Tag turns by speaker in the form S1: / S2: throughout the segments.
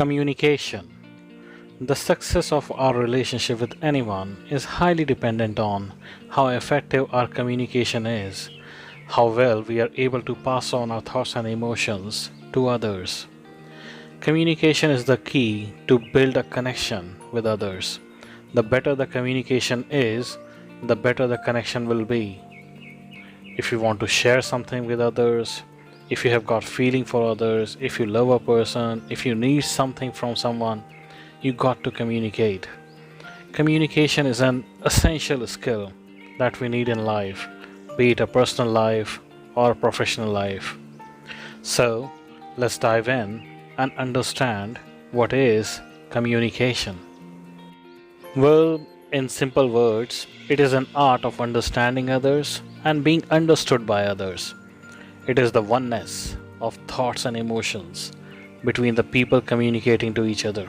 S1: Communication. The success of our relationship with anyone is highly dependent on how effective our communication is, how well we are able to pass on our thoughts and emotions to others. Communication is the key to build a connection with others. The better the communication is, the better the connection will be. If you want to share something with others, if you have got feeling for others, if you love a person, if you need something from someone, you got to communicate. Communication is an essential skill that we need in life, be it a personal life or a professional life. So, let's dive in and understand what is communication. Well, in simple words, it is an art of understanding others and being understood by others. It is the oneness of thoughts and emotions between the people communicating to each other.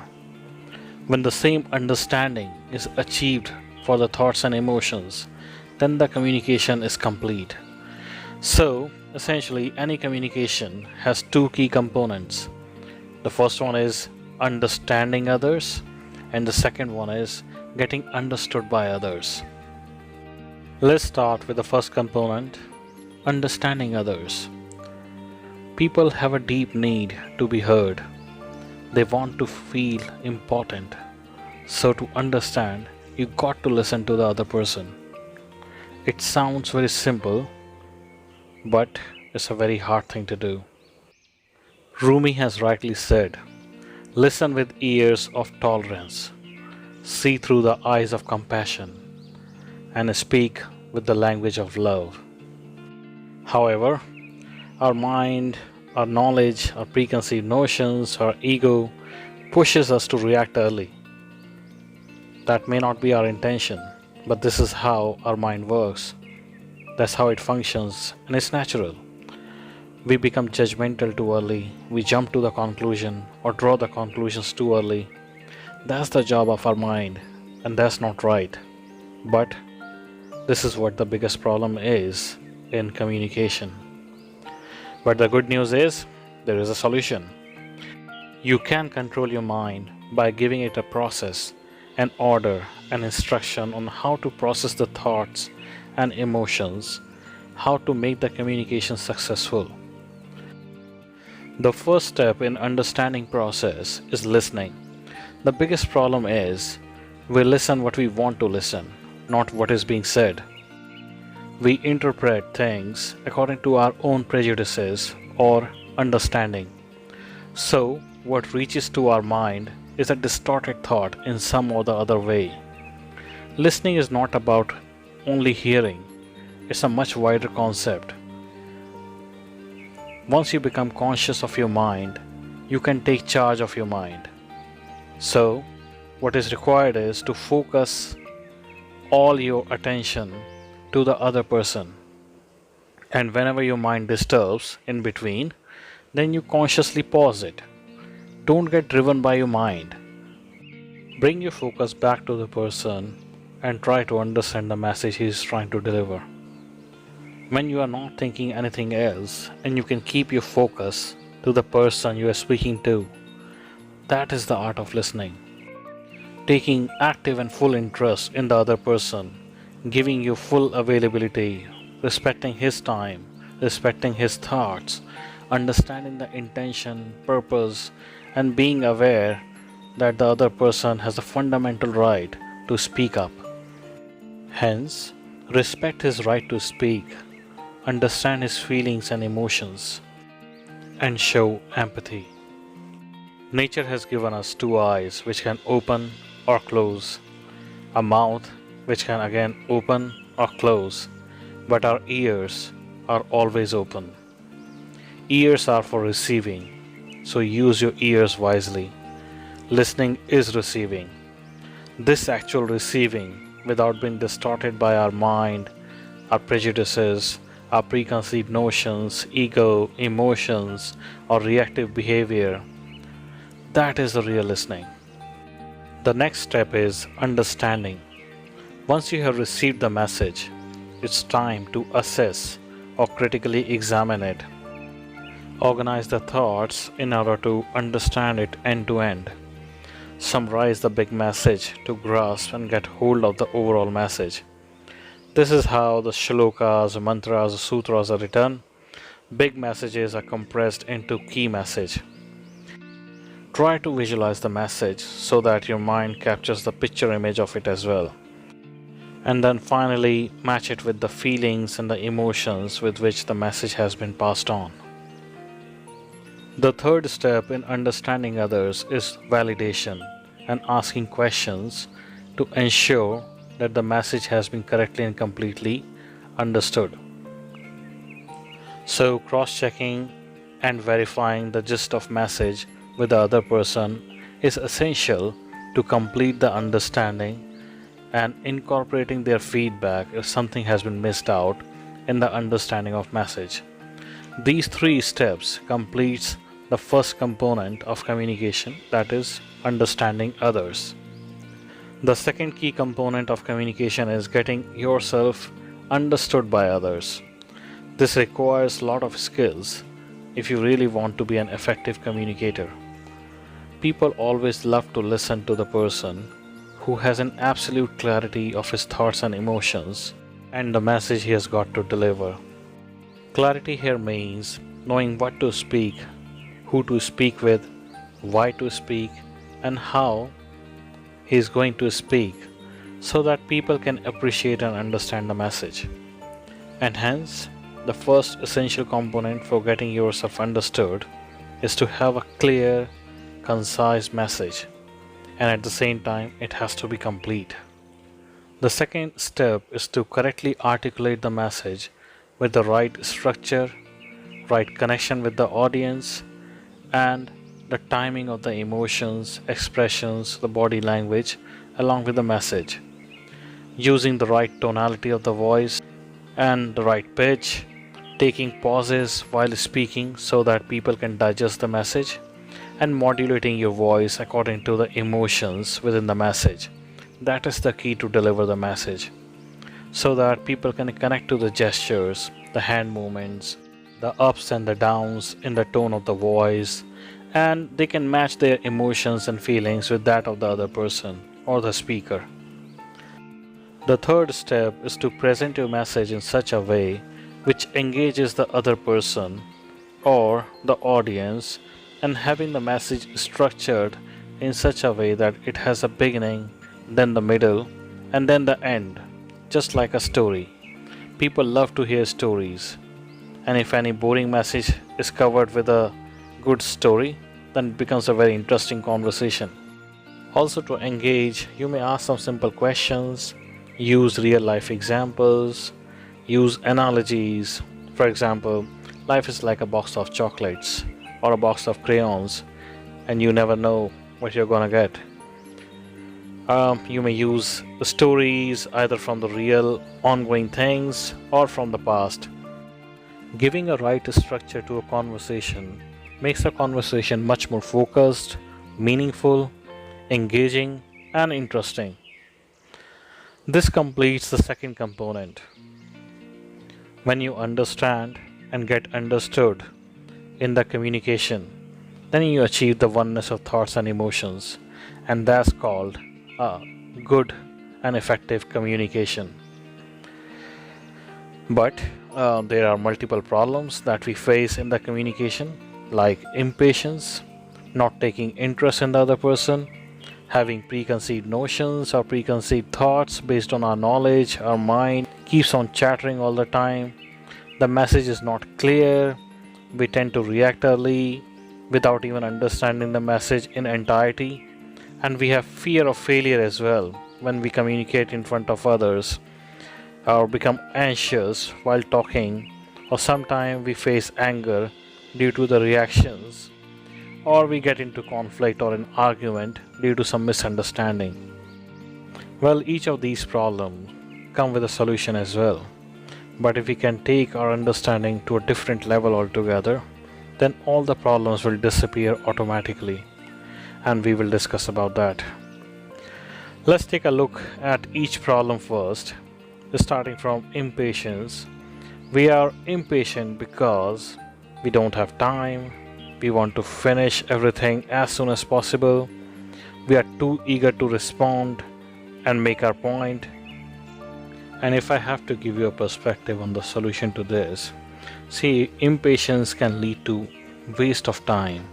S1: When the same understanding is achieved for the thoughts and emotions, then the communication is complete. So, essentially, any communication has two key components. The first one is understanding others, and the second one is getting understood by others. Let's start with the first component, understanding others. People have a deep need to be heard. They want to feel important. So to understand, you got to listen to the other person. It sounds very simple, but it's a very hard thing to do. Rumi has rightly said, listen with ears of tolerance, see through the eyes of compassion, and speak with the language of love. However, our mind, our knowledge, our preconceived notions, our ego pushes us to react early. That may not be our intention, but this is how our mind works. That's how it functions, and it's natural. We become judgmental too early, we jump to the conclusion or draw the conclusions too early. That's the job of our mind, and that's not right. But this is what the biggest problem is in communication. But the good news is, there is a solution. You can control your mind by giving it a process, an order, an instruction on how to process the thoughts and emotions, how to make the communication successful. The first step in understanding process is listening. The biggest problem is, we listen what we want to listen, not what is being said. We interpret things according to our own prejudices or understanding. So, what reaches to our mind is a distorted thought in some or the other way. Listening is not about only hearing, it's a much wider concept. Once you become conscious of your mind, you can take charge of your mind. So, what is required is to focus all your attention to the other person. And whenever your mind disturbs in between, then you consciously pause it. Don't get driven by your mind. Bring your focus back to the person and try to understand the message he is trying to deliver. When you are not thinking anything else and you can keep your focus to the person you are speaking to, that is the art of listening. Taking active and full interest in the other person, giving you full availability, respecting his time, respecting his thoughts, understanding the intention, purpose, and being aware that the other person has a fundamental right to speak up. Hence, respect his right to speak, understand his feelings and emotions, and show empathy. Nature has given us two eyes which can open or close, a mouth which can again open or close, but our ears are always open. Ears are for receiving, so use your ears wisely. Listening is receiving. This actual receiving, without being distorted by our mind, our prejudices, our preconceived notions, ego, emotions, or reactive behavior, that is the real listening. The next step is understanding. Once you have received the message, it's time to assess or critically examine it. Organize the thoughts in order to understand it end to end. Summarize the big message to grasp and get hold of the overall message. This is how the shlokas, mantras, sutras are written. Big messages are compressed into key message. Try to visualize the message so that your mind captures the picture image of it as well. And then finally match it with the feelings and the emotions with which the message has been passed on. The third step in understanding others is validation and asking questions to ensure that the message has been correctly and completely understood. So cross-checking and verifying the gist of message with the other person is essential to complete the understanding, and incorporating their feedback if something has been missed out in the understanding of message. These three steps completes the first component of communication, that is understanding others. The second key component of communication is getting yourself understood by others. This requires a lot of skills if you really want to be an effective communicator. People always love to listen to the person who has an absolute clarity of his thoughts and emotions and the message he has got to deliver. Clarity here means knowing what to speak, who to speak with, why to speak, and how he is going to speak, so that people can appreciate and understand the message. And hence, the first essential component for getting yourself understood is to have a clear, concise message, and at the same time it has to be complete. The second step is to correctly articulate the message with the right structure, right connection with the audience, and the timing of the emotions, expressions, the body language along with the message, using the right tonality of the voice and the right pitch, taking pauses while speaking so that people can digest the message, and modulating your voice according to the emotions within the message. That is the key to deliver the message, so that people can connect to the gestures, the hand movements, the ups and the downs in the tone of the voice, and they can match their emotions and feelings with that of the other person or the speaker. The third step is to present your message in such a way which engages the other person or the audience, and having the message structured in such a way that it has a beginning, then the middle, and then the end, just like a story. People love to hear stories, and if any boring message is covered with a good story, then it becomes a very interesting conversation. Also, to engage, you may ask some simple questions, use real life examples, use analogies. For example, life is like a box of chocolates or a box of crayons, and you never know what you're gonna get. You may use stories either from the real ongoing things or from the past. Giving a right structure to a conversation makes a conversation much more focused, meaningful, engaging, and interesting. This completes the second component. When you understand and get understood in the communication, then you achieve the oneness of thoughts and emotions, and that's called a good and effective communication. But there are multiple problems that we face in the communication, like impatience, not taking interest in the other person, having preconceived notions or preconceived thoughts based on our knowledge. Our mind keeps on chattering all the time. The message is not clear. We tend to react early without even understanding the message in entirety. And we have fear of failure as well when we communicate in front of others, or become anxious while talking, or sometimes we face anger due to the reactions, or we get into conflict or an argument due to some misunderstanding. Well, each of these problems come with a solution as well. But if we can take our understanding to a different level altogether, then all the problems will disappear automatically, and we will discuss about that. Let's take a look at each problem first, starting from impatience. We are impatient because We don't have time. We want to finish everything as soon as possible. We are too eager to respond and make our point. And if I have to give you a perspective on the solution to this, see, impatience can lead to waste of time,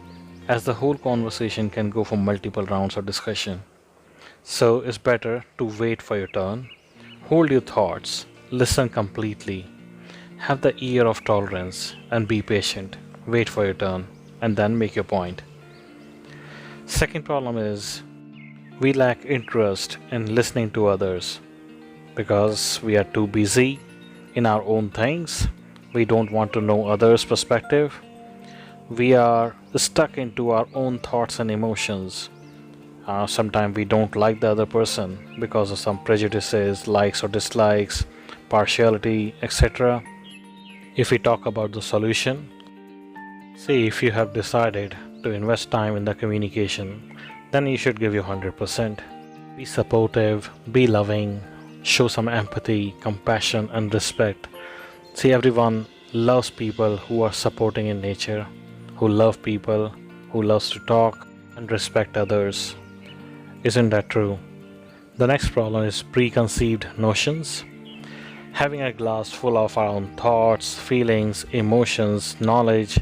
S1: as the whole conversation can go for multiple rounds of discussion. So it's better to wait for your turn, hold your thoughts, listen completely, have the ear of tolerance, and be patient. Wait for your turn, and then make your point. Second problem is we lack interest in listening to others because we are too busy in our own things. We don't want to know others' perspective. We are stuck into our own thoughts and emotions. Sometimes we don't like the other person because of some prejudices, likes or dislikes, partiality, etc. If we talk about the solution, see, if you have decided to invest time in the communication, then you should give your 100%. Be supportive, be loving, show some empathy, compassion, and respect. See, everyone loves people who are supporting in nature, who love people, who loves to talk and respect others. Isn't that true? The next problem is preconceived notions. Having a glass full of our own thoughts, feelings, emotions, knowledge,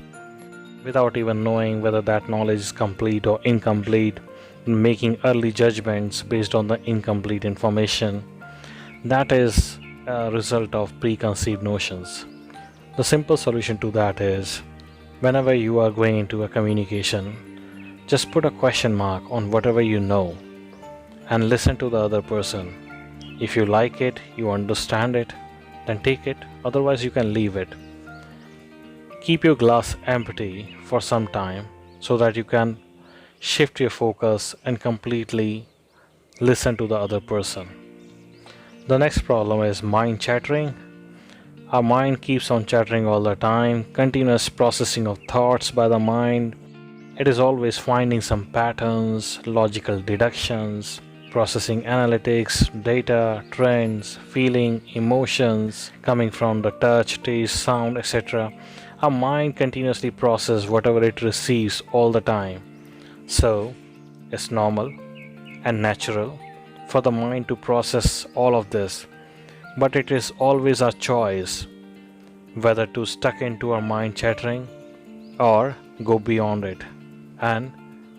S1: without even knowing whether that knowledge is complete or incomplete, making early judgments based on the incomplete information. That is a result of preconceived notions. The simple solution to that is whenever you are going into a communication, just put a question mark on whatever you know and listen to the other person. If you like it, you understand it, then take it, otherwise you can leave it. Keep your glass empty for some time so that you can shift your focus and completely listen to the other person. The next problem is mind chattering. Our mind keeps on chattering all the time, continuous processing of thoughts by the mind. It is always finding some patterns, logical deductions, processing analytics, data, trends, feeling, emotions coming from the touch, taste, sound, etc. Our mind continuously processes whatever it receives all the time. So, it's normal and natural for the mind to process all of this, but it is always our choice whether to stuck into our mind chattering or go beyond it and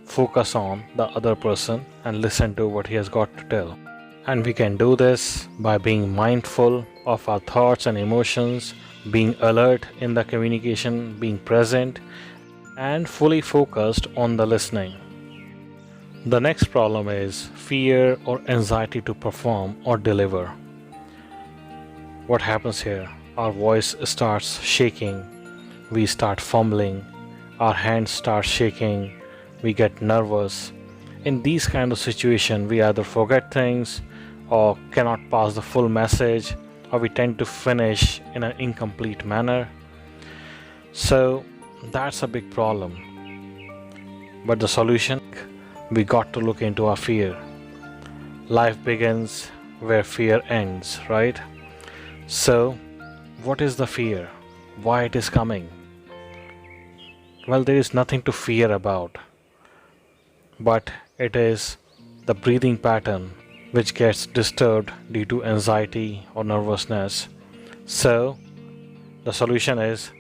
S1: focus on the other person and listen to what he has got to tell. And we can do this by being mindful of our thoughts and emotions, being alert in the communication, being present, and fully focused on the listening. The next problem is fear or anxiety to perform or deliver. What happens here? Our voice starts shaking, we start fumbling, our hands start shaking, we get nervous. In these kind of situations, we either forget things or cannot pass the full message, or we tend to finish in an incomplete manner. So that's a big problem. But the solution, we got to look into our fear. Life begins where fear ends, right? So what is the fear? Why it is coming? Well, there is nothing to fear about, but it is the breathing pattern which gets disturbed due to anxiety or nervousness. So the solution is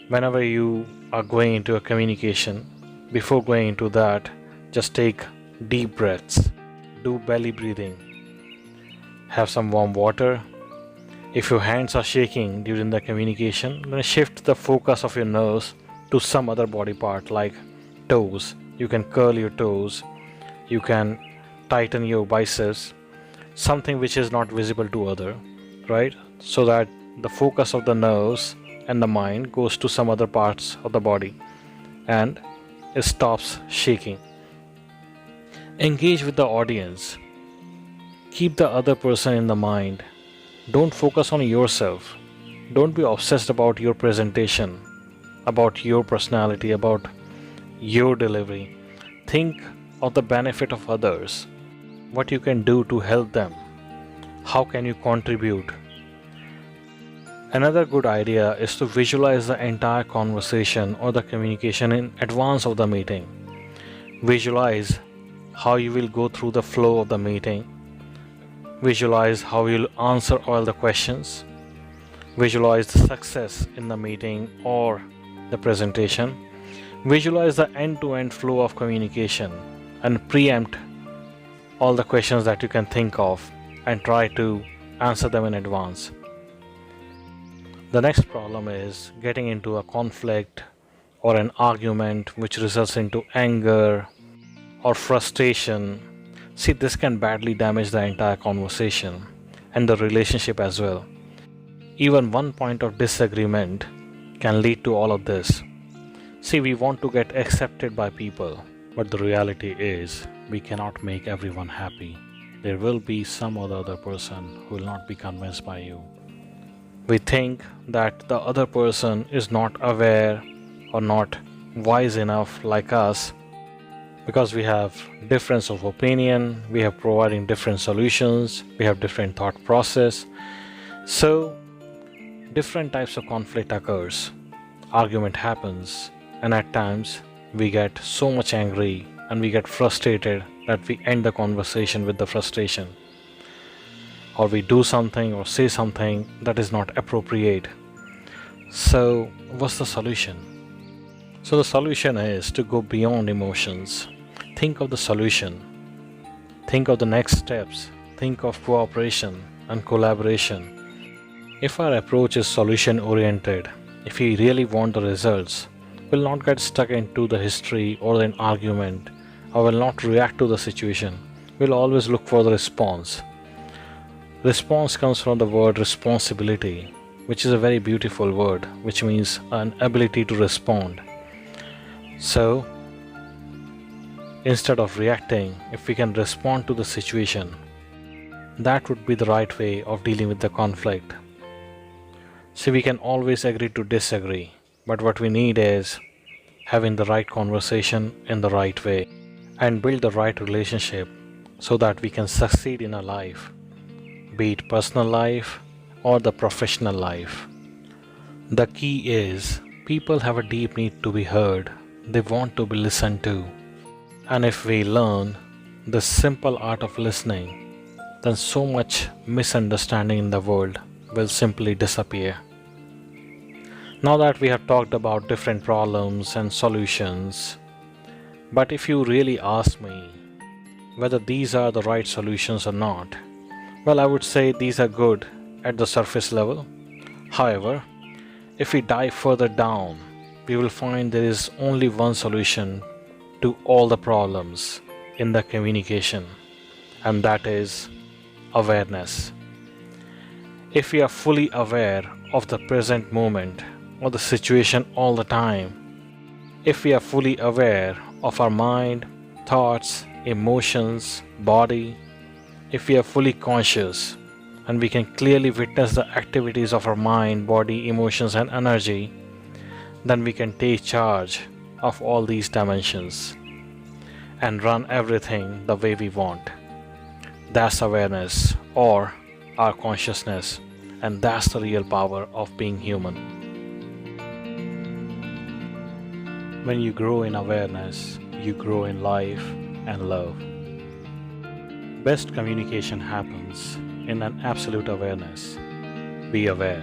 S1: whenever you are going into a communication, before going into that, just take deep breaths, do belly breathing, have some warm water. If your hands are shaking during the communication, then shift the focus of your nose to some other body part like toes. You can curl your toes, you can tighten your biceps, something which is not visible to other, right? So that the focus of the nose and the mind goes to some other parts of the body and it stops shaking. Engage with the audience. Keep the other person in the mind. Don't focus on yourself. Don't be obsessed about your presentation, about your personality, about your delivery. Think of the benefit of others, what you can do to help them, how can you contribute. Another good idea is to visualize the entire conversation or the communication in advance of the meeting. Visualize how you will go through the flow of the meeting. Visualize how you'll answer all the questions. Visualize the success in the meeting or the presentation. Visualize the end-to-end flow of communication and preempt all the questions that you can think of and try to answer them in advance. The next problem is getting into a conflict or an argument which results into anger or frustration. See, this can badly damage the entire conversation and the relationship as well. Even one point of disagreement can lead to all of this. See, we want to get accepted by people, but the reality is we cannot make everyone happy. There will be some other person who will not be convinced by you. We think that the other person is not aware or not wise enough like us because we have difference of opinion, we have providing different solutions, we have different thought process. So different types of conflict occurs, argument happens, and at times we get so much angry and we get frustrated that we end the conversation with the frustration, or we do something or say something that is not appropriate. So what's the solution? So the solution is to go beyond emotions. Think of the solution, think of the next steps, think of cooperation and collaboration. If our approach is solution oriented, if we really want the results, we'll not get stuck into the history or an argument, or will not react to the situation. We'll always look for the response. Response comes from the word responsibility, which is a very beautiful word, which means an ability to respond. So instead of reacting, if we can respond to the situation, that would be the right way of dealing with the conflict. See, we can always agree to disagree, but what we need is having the right conversation in the right way and build the right relationship so that we can succeed in our life, be it personal life or the professional life. The key is people have a deep need to be heard. They want to be listened to. And if we learn the simple art of listening, then so much misunderstanding in the world will simply disappear. Now that we have talked about different problems and solutions, but if you really ask me whether these are the right solutions or not, well, I would say these are good at the surface level. However, if we dive further down, we will find there is only one solution to all the problems in the communication, and that is awareness. If we are fully aware of the present moment or the situation all the time, if we are fully aware of our mind, thoughts, emotions, body, if we are fully conscious and we can clearly witness the activities of our mind, body, emotions and energy, then we can take charge of all these dimensions and run everything the way we want. That's awareness or our consciousness, and that's the real power of being human. When you grow in awareness, you grow in life and love. Best communication happens in an absolute awareness. Be aware.